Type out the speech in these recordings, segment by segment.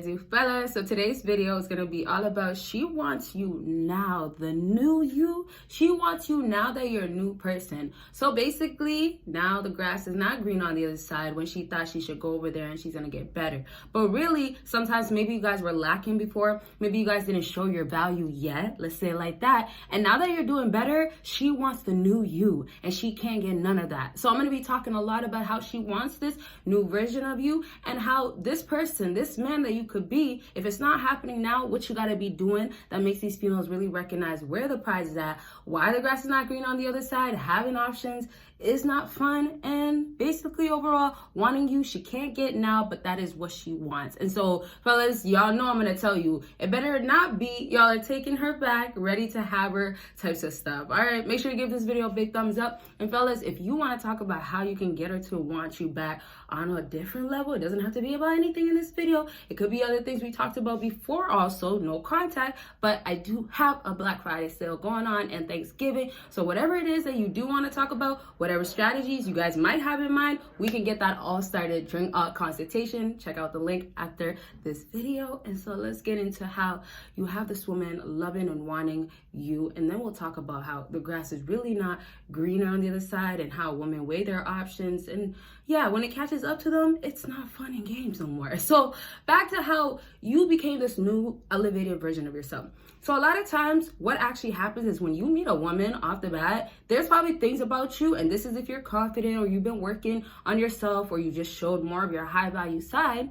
Fellas, so today's video is going to be all about she wants you now, the new you. She wants you now that you're a new person. So basically, now the grass is not green on the other side when she thought she should go over there and she's going to get better. But really, sometimes maybe you guys were lacking before. Maybe you guys didn't show your value yet. Let's say it like that. And now that you're doing better, she wants the new you and she can't get none of that. So I'm going to be talking a lot about how she wants this new version of you and how this person, this man that you could be, if it's not happening now, what you got to be doing that makes these females really recognize where the prize is at, why the grass is not green on the other side, having options is not fun, and basically overall wanting you she can't get now, but that is what she wants. And so fellas, y'all know I'm gonna tell you it better not be y'all are taking her back, ready to have her types of stuff. All right, make sure to give this video a big thumbs up. And fellas, if you want to talk about how you can get her to want you back on a different level, it doesn't have to be about anything in this video. It could be other things we talked about before, also no contact, but I do have a Black Friday sale going on and Thanksgiving. So whatever it is that you do want to talk about, whatever strategies you guys might have in mind, we can get that all started during a consultation. Check out the link after this video. And so let's get into how you have this woman loving and wanting you, and then we'll talk about how the grass is really not greener on the other side and how women weigh their options. And yeah, when it catches up to them, it's not fun and games no more. So back to how you became this new elevated version of yourself. So a lot of times what actually happens is when you meet a woman off the bat, there's probably things about you, and this is if you're confident or you've been working on yourself or you just showed more of your high value side,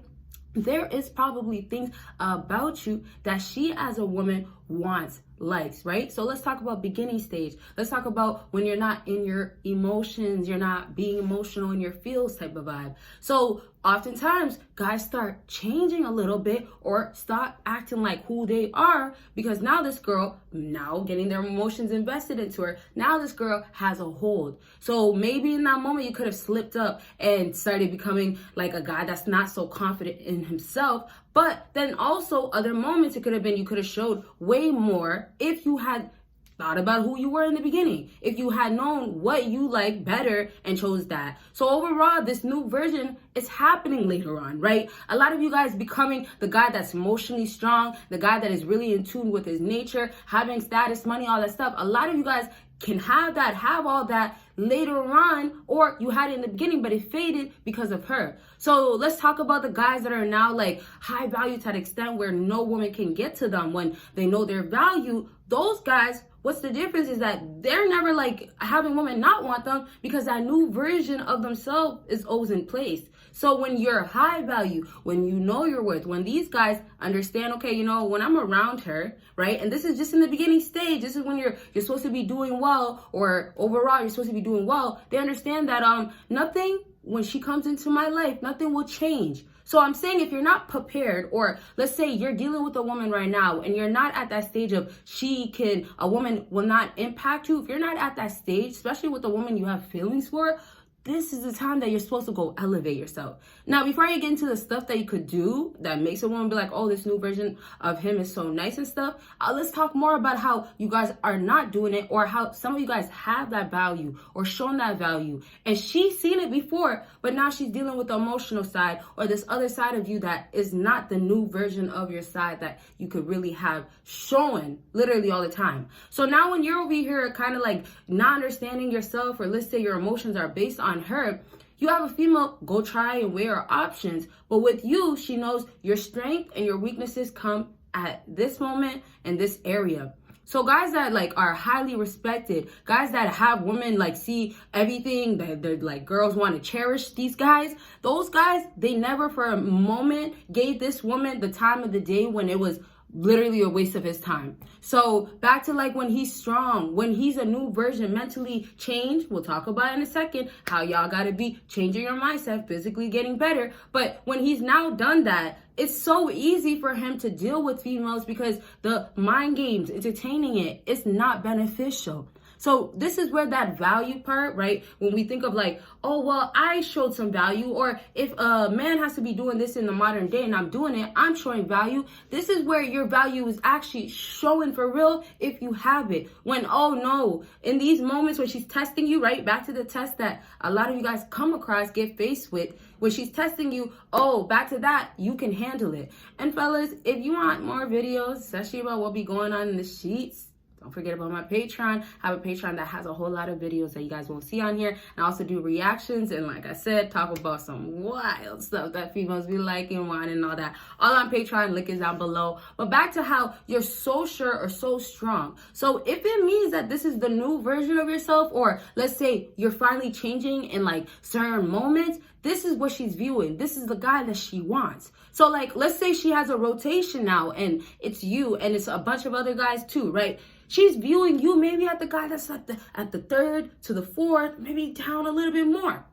there is probably things about you that she as a woman wants, likes, right? So let's talk about beginning stage. Let's talk about when you're not in your emotions, you're not being emotional in your feels type of vibe. So oftentimes guys start changing a little bit or stop acting like who they are, because now this girl, now getting their emotions invested into her, now this girl has a hold. So maybe in that moment you could have slipped up and started becoming like a guy that's not so confident in himself. But then also other moments it could have been you could have showed way more if you had thought about who you were in the beginning, if you had known what you like better and chose that. So overall, this new version is happening later on, right? A lot of you guys becoming the guy that's emotionally strong, the guy that is really in tune with his nature, having status, money, all that stuff. A lot of you guys can have that, have all that later on, or you had it in the beginning, but it faded because of her. So let's talk about the guys that are now like high value to that extent where no woman can get to them when they know their value. Those guys, what's the difference is that they're never like having women not want them because that new version of themselves is always in place. So when you're high value, when you know your worth, when these guys understand, okay, you know, when I'm around her, right? And this is just in the beginning stage. This is when you're supposed to be doing well, or overall you're supposed to be doing well. They understand that nothing, when she comes into my life, nothing will change. So I'm saying if you're not prepared, or let's say you're dealing with a woman right now and you're not at that stage of a woman will not impact you. If you're not at that stage, especially with a woman you have feelings for, this is the time that you're supposed to go elevate yourself. Now, before I get into the stuff that you could do that makes a woman be like, oh, this new version of him is so nice and stuff, let's talk more about how you guys are not doing it, or how some of you guys have that value or shown that value. And she's seen it before, but now she's dealing with the emotional side or this other side of you that is not the new version of your side that you could really have shown literally all the time. So now when you're over here kind of like not understanding yourself, or let's say your emotions are based on her, you have a female go try and weigh her options. But with you, she knows your strength and your weaknesses come at this moment and this area. So guys that like are highly respected, guys that have women like see everything, that they're like girls want to cherish these guys, those guys, they never for a moment gave this woman the time of the day when it was literally a waste of his time. So back to like when he's strong, when he's a new version, mentally changed, we'll talk about in a second how y'all gotta be changing your mindset, physically getting better. But when he's now done that, it's so easy for him to deal with females because the mind games, entertaining it, is not beneficial. So this is where that value part, right? When we think of like, oh, well, I showed some value, or if a man has to be doing this in the modern day and I'm doing it, I'm showing value. This is where your value is actually showing for real if you have it. When, oh no, in these moments when she's testing you, right? Back to the test that a lot of you guys come across, get faced with. When she's testing you, oh, back to that, you can handle it. And fellas, if you want more videos, especially about what be going on in the sheets, don't forget about my Patreon. I have a Patreon that has a whole lot of videos that you guys won't see on here. And I also do reactions and, like I said, talk about some wild stuff that females be liking, wanting, and all that. All on Patreon, link is down below. But back to how you're so sure or so strong. So if it means that this is the new version of yourself, or let's say you're finally changing in like certain moments, this is what she's viewing. This is the guy that she wants. So like, let's say she has a rotation now and it's you and it's a bunch of other guys too, right? She's viewing you maybe at the guy that's at the third to the fourth, maybe down a little bit more.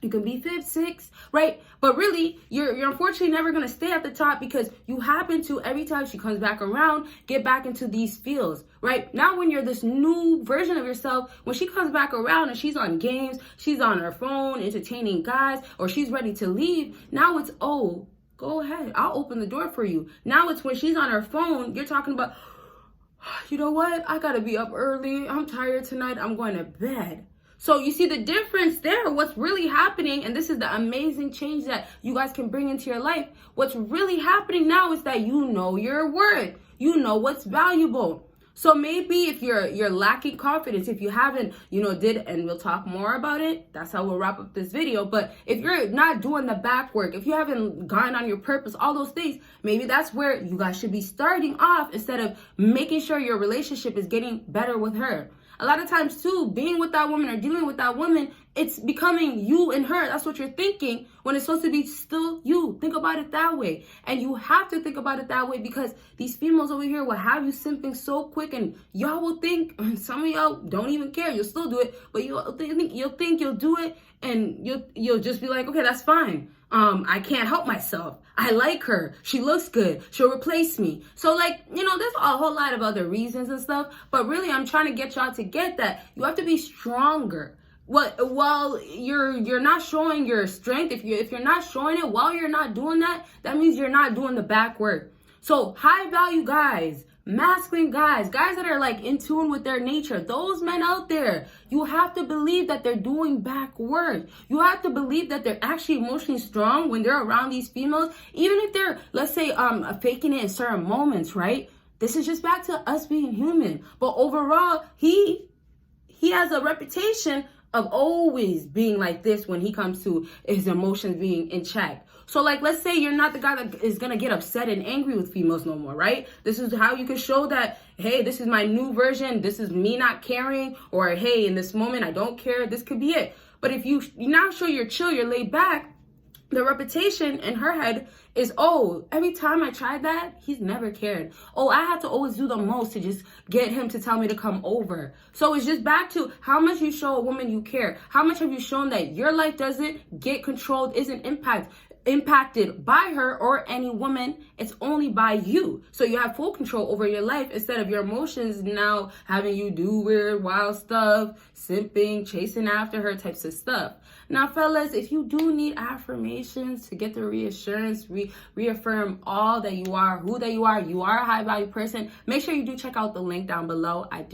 You can be fifth, sixth, right? But really, you're unfortunately never going to stay at the top, because you happen to, every time she comes back around, get back into these fields, right? Now when you're this new version of yourself, when she comes back around and she's on games, she's on her phone, entertaining guys, or she's ready to leave, now it's, oh, go ahead, I'll open the door for you. Now it's when she's on her phone, you're talking about, you know what? I gotta be up early. I'm tired tonight. I'm going to bed. So you see the difference there. What's really happening, and this is the amazing change that you guys can bring into your life. What's really happening now is that you know your worth. You know what's valuable. So maybe if you're lacking confidence, if you haven't, and we'll talk more about it, that's how we'll wrap up this video. But if you're not doing the back work, if you haven't gone on your purpose, all those things, maybe that's where you guys should be starting off, instead of making sure your relationship is getting better with her. A lot of times too, being with that woman or dealing with that woman, it's becoming you and her. That's what you're thinking, when it's supposed to be still you. Think about it that way. And you have to think about it that way, because these females over here will have you simping so quick, and y'all will think, some of y'all don't even care. You'll still do it, but you'll think you'll do it, and you'll just be like, okay, that's fine. I can't help myself. I like her. She looks good. She'll replace me. So like, there's a whole lot of other reasons and stuff, but really I'm trying to get y'all to get that you have to be stronger. While you're not showing your strength, if you're not showing it while you're not doing that, that means you're not doing the back work. So high value guys, masculine guys that are like in tune with their nature, those men out there, you have to believe that they're doing back work. You have to believe that they're actually emotionally strong when they're around these females, even if they're, let's say, faking it in certain moments, right? This is just back to us being human. But overall, he has a reputation of always being like this when he comes to his emotions being in check. So like, let's say you're not the guy that is going to get upset and angry with females no more, right? This is how you can show that, hey, this is my new version. This is me not caring, or hey, in this moment, I don't care. This could be it. But if you now show you're chill, you're laid back, the reputation in her head is, oh, every time I tried that, he's never cared. Oh, I had to always do the most to just get him to tell me to come over. So it's just back to how much you show a woman you care. How much have you shown that your life doesn't get controlled, isn't impacted by her or any woman? It's only by you. So you have full control over your life, instead of your emotions now having you do weird, wild stuff, simping, chasing after her types of stuff. Now, fellas, if you do need affirmations to get the reassurance, reaffirm all that you are, who that you are a high value person, make sure you do check out the link down below. I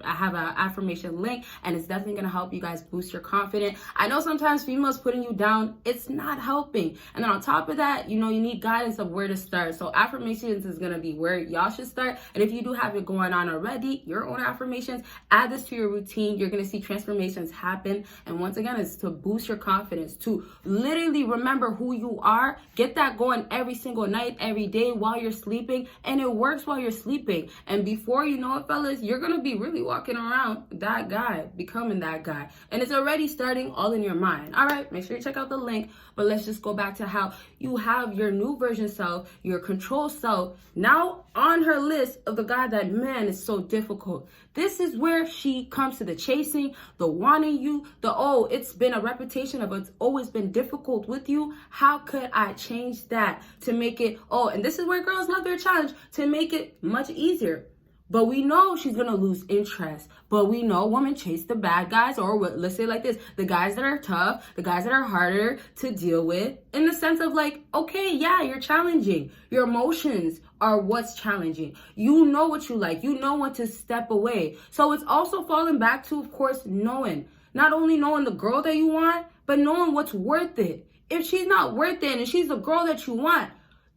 have an affirmation link, and it's definitely going to help you guys boost your confidence. I know sometimes females putting you down, it's not helping. And then on top of that, you need guidance of where to start. So affirmations is going to be where y'all should start. And if you do have it going on already, your own affirmations, add this to your routine. You're going to see transformations happen. And once again, it's to boost your confidence, to literally remember who you are. Get that going every single night, every day while you're sleeping. And it works while you're sleeping. And before you know it, fellas, you're going to be really walking around that guy, becoming that guy. And it's already starting all in your mind. All right, make sure you check out the link. But let's just go back to how you have your new version self, your control self, now on her list of the guy that, man, is so difficult. This is where she comes to the chasing, the wanting you, the, oh, it's been a reputation of it's always been difficult with you. How could I change that to make it, oh, and this is where girls love their challenge, to make it much easier. But we know she's going to lose interest. But we know women chase the bad guys, or let's say like this, the guys that are tough, the guys that are harder to deal with, in the sense of like, okay, yeah, you're challenging. Your emotions are what's challenging. You know what you like. You know when to step away. So it's also falling back to, of course, knowing. Not only knowing the girl that you want, but knowing what's worth it. If she's not worth it and she's the girl that you want,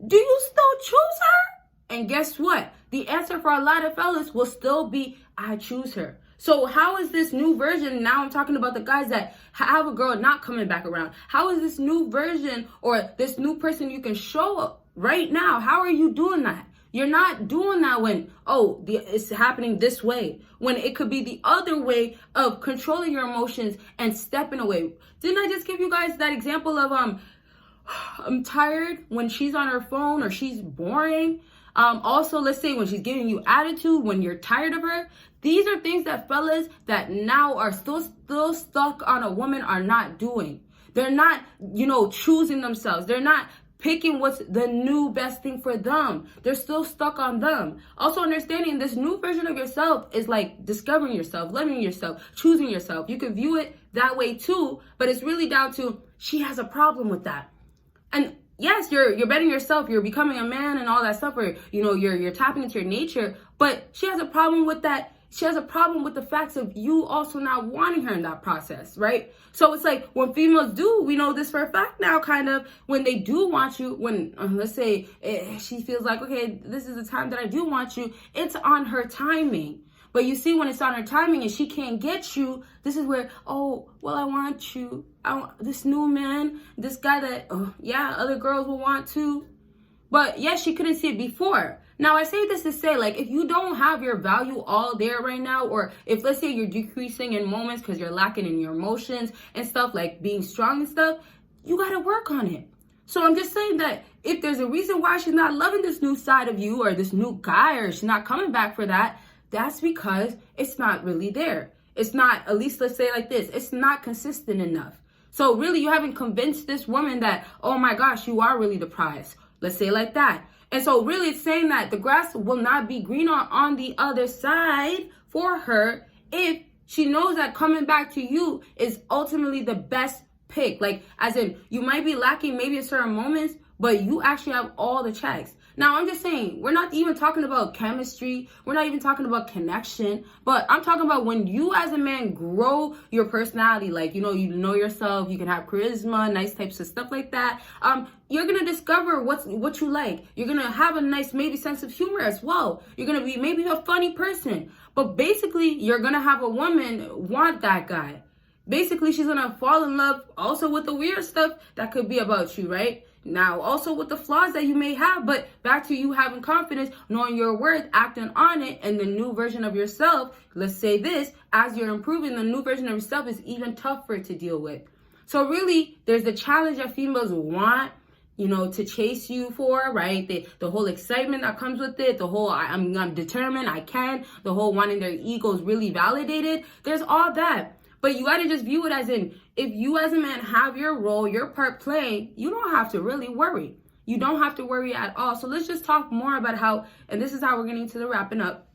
do you still choose her? And guess what? The answer for a lot of fellas will still be, I choose her. So how is this new version, now I'm talking about the guys that have a girl not coming back around. How is this new version or this new person you can show up right now? How are you doing that? You're not doing that when, it's happening this way. When it could be the other way of controlling your emotions and stepping away. Didn't I just give you guys that example of, I'm tired when she's on her phone or she's boring? Also, let's say when she's giving you attitude, when you're tired of her. These are things that fellas that now are still stuck on a woman are not doing. They're not, choosing themselves. They're not picking what's the new best thing for them. They're still stuck on them. Also understanding this new version of yourself is like discovering yourself, loving yourself, choosing yourself. You can view it that way too, but it's really down to she has a problem with that. And yes, you're bettering yourself, you're becoming a man and all that stuff, or you're tapping into your nature, but she has a problem with that. She has a problem with the facts of you also not wanting her in that process, right? So it's like when females do, we know this for a fact now, kind of, when they do want you, when, let's say, she feels like, okay, this is the time that I do want you, it's on her timing. But you see, when it's on her timing and she can't get you, this is where, I want you. I want this new man, this guy that, other girls will want to. But yes, she couldn't see it before. Now, I say this to say, like, if you don't have your value all there right now, or if, let's say, you're decreasing in moments because you're lacking in your emotions and stuff, like being strong and stuff, you got to work on it. So I'm just saying that if there's a reason why she's not loving this new side of you or this new guy, or she's not coming back for that, that's because it's not really there. It's not, at least let's say like this, it's not consistent enough. So really, you haven't convinced this woman that, oh my gosh, you are really the prize. Let's say it like that. And so really it's saying that the grass will not be greener on the other side for her if she knows that coming back to you is ultimately the best pick. Like, as in, you might be lacking maybe in certain moments, but you actually have all the checks. Now, I'm just saying, we're not even talking about chemistry. We're not even talking about connection. But I'm talking about when you as a man grow your personality, like, you know yourself, you can have charisma, nice types of stuff like that. You're going to discover what you like. You're going to have a nice, maybe, sense of humor as well. You're going to be maybe a funny person. But basically, you're going to have a woman want that guy. Basically, she's going to fall in love also with the weird stuff that could be about you, right? Now, also with the flaws that you may have, but back to you having confidence, knowing your worth, acting on it, and the new version of yourself, let's say this, as you're improving, the new version of yourself is even tougher to deal with. So really, there's the challenge that females want, to chase you for, right? The whole excitement that comes with it, the whole I'm determined, I can, the whole wanting their egos really validated. There's all that. But you got to just view it as in, if you as a man have your role, your part playing, you don't have to really worry. You don't have to worry at all. So let's just talk more about how, and this is how we're getting to the wrapping up.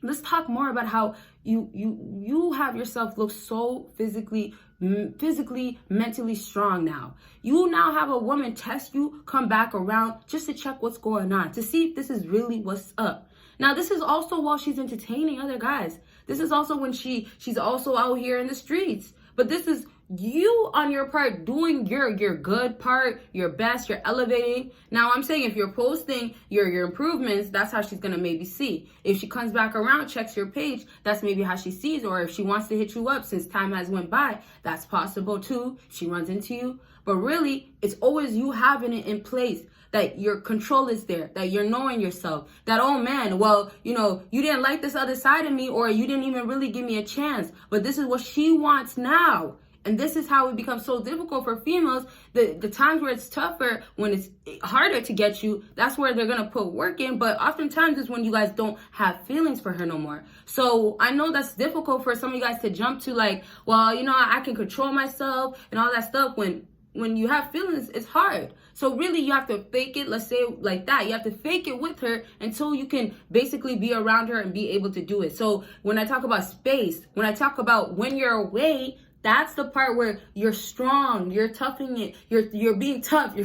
Let's talk more about how you have yourself look so physically, mentally strong now. You now have a woman test you, come back around just to check what's going on, to see if this is really what's up. Now, this is also while she's entertaining other guys. This is also when she's also out here in the streets. But this is you on your part doing your good part, your best, you're elevating. Now, I'm saying if you're posting your improvements, that's how she's going to maybe see. If she comes back around, checks your page, that's maybe how she sees. Or if she wants to hit you up since time has went by, that's possible too. She runs into you. But really, it's always you having it in place, that your control is there, that you're knowing yourself, that, oh man, well, you didn't like this other side of me, or you didn't even really give me a chance, but this is what she wants now. And this is how it becomes so difficult for females. The times where it's tougher, when it's harder to get you, that's where they're going to put work in. But oftentimes it's when you guys don't have feelings for her no more. So I know that's difficult for some of you guys to jump to, like, well, I can control myself and all that stuff. When you have feelings, it's hard. So really, you have to fake it, let's say like that. You have to fake it with her until you can basically be around her and be able to do it. So when I talk about space, when I talk about when you're away, that's the part where you're strong, you're toughing it, you're being tough,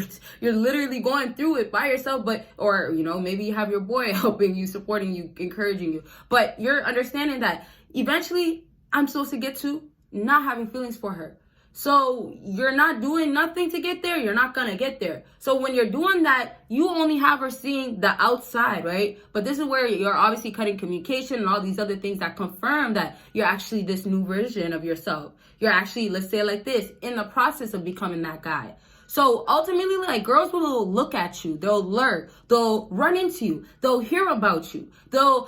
you're literally going through it by yourself, but, or, you know, maybe you have your boy helping you, supporting you, encouraging you, but you're understanding that eventually I'm supposed to get to not having feelings for her. So you're not doing nothing to get there, you're not gonna get there. So when you're doing that, you only have her seeing the outside, right? But this is where you're obviously cutting communication and all these other things that confirm that you're actually this new version of yourself. You're actually, let's say it like this, in the process of becoming that guy. So ultimately, like, girls will look at you, they'll lurk, they'll run into you, they'll hear about you,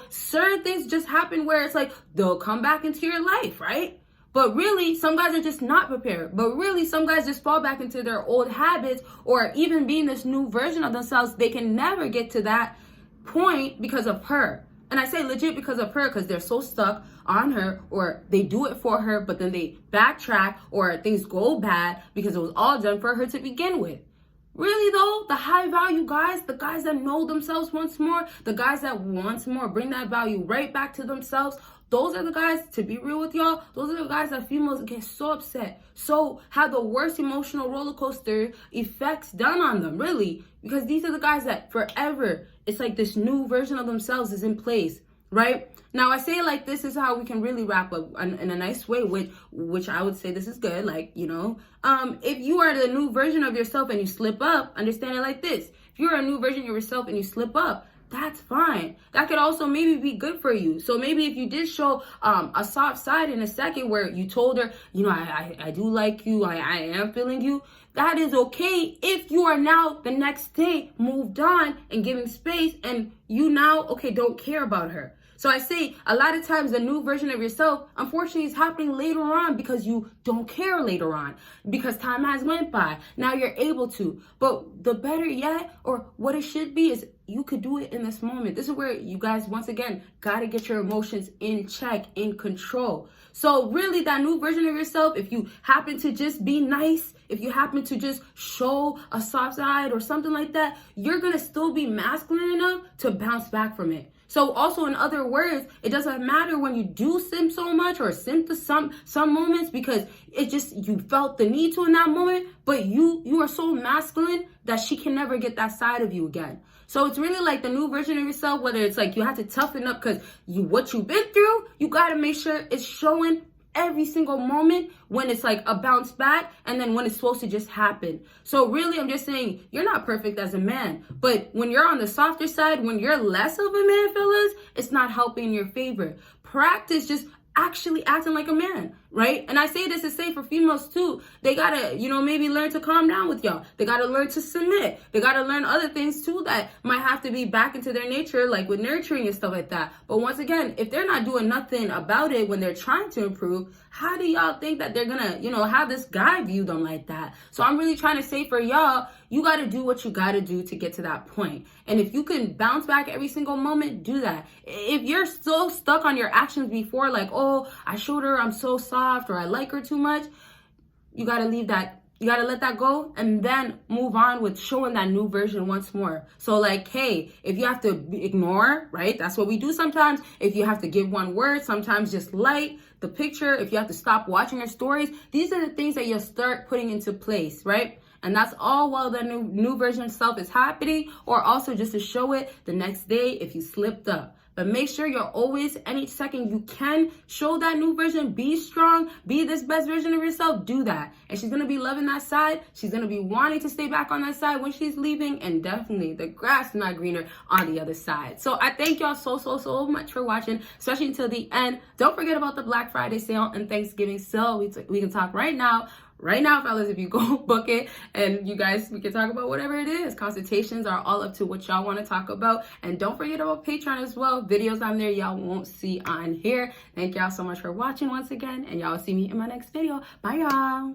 certain things just happen where it's like, they'll come back into your life, right? But really, some guys are just not prepared. But really, some guys just fall back into their old habits, or even being this new version of themselves. They can never get to that point because of her. And I say legit because of her, because they're so stuck on her, or they do it for her, but then they backtrack, or things go bad because it was all done for her to begin with. Really though, the high value guys, the guys that know themselves once more, the guys that once more bring that value right back to themselves, those are the guys, to be real with y'all, those are the guys that females get so upset, so have the worst emotional roller coaster effects done on them, really, because these are the guys that forever, it's like this new version of themselves is in place, right? Now, I say it like this is how we can really wrap up in a nice way, which I would say this is good, like, you know, if you are the new version of yourself and you slip up, understand it like this. If you're a new version of yourself and you slip up, that's fine. That could also maybe be good for you. So maybe if you did show a soft side in a second where you told her, you know, I do like you, I am feeling you, that is okay if you are now the next day moved on and giving space and you now, okay, don't care about her. So I say a lot of times the new version of yourself, unfortunately, is happening later on because you don't care later on, because time has went by. Now you're able to. But the better yet, or what it should be, is you could do it in this moment. This is where you guys, once again, got to get your emotions in check, in control. So really, that new version of yourself, if you happen to just be nice, if you happen to just show a soft side or something like that, you're going to still be masculine enough to bounce back from it. So also, in other words, it doesn't matter when you do simp so much or simp to some moments, because it just, you felt the need to in that moment, but you are so masculine that she can never get that side of you again. So it's really like the new version of yourself, whether it's like you have to toughen up because what you've been through, you got to make sure it's showing every single moment when it's like a bounce back, and then when it's supposed to just happen. So really, I'm just saying, you're not perfect as a man, but when you're on the softer side, when you're less of a man, fellas, it's not helping in your favor. Practice just actually acting like a man, right? And I say this to say for females too. They gotta, you know, maybe learn to calm down with y'all. They gotta learn to submit. They gotta learn other things too that might have to be back into their nature, like with nurturing and stuff like that. But once again, if they're not doing nothing about it when they're trying to improve, how do y'all think that they're gonna, you know, have this guy view them like that? So I'm really trying to say for y'all, you got to do what you got to do to get to that point. And if you can bounce back every single moment, do that. If you're still stuck on your actions before, like, oh, I showed her I'm so soft, or I like her too much, you got to leave that. You got to let that go and then move on with showing that new version once more. So like, hey, if you have to ignore, right? That's what we do sometimes. If you have to give one word, sometimes just like the picture. If you have to stop watching her stories, these are the things that you'll start putting into place, right? And that's all while the new version of self is happening, or also just to show it the next day if you slipped up. But make sure you're always, any second you can, show that new version. Be strong. Be this best version of yourself. Do that. And she's going to be loving that side. She's going to be wanting to stay back on that side when she's leaving. And definitely the grass is not greener on the other side. So I thank y'all so much for watching, especially until the end. Don't forget about the Black Friday sale and Thanksgiving sale. We can talk right now. Right now, fellas, if you go book it, and you guys, we can talk about whatever it is. Consultations are all up to what y'all want to talk about. And don't forget about Patreon as well. Videos on there y'all won't see on here. Thank y'all so much for watching once again. And y'all will see me in my next video. Bye, y'all.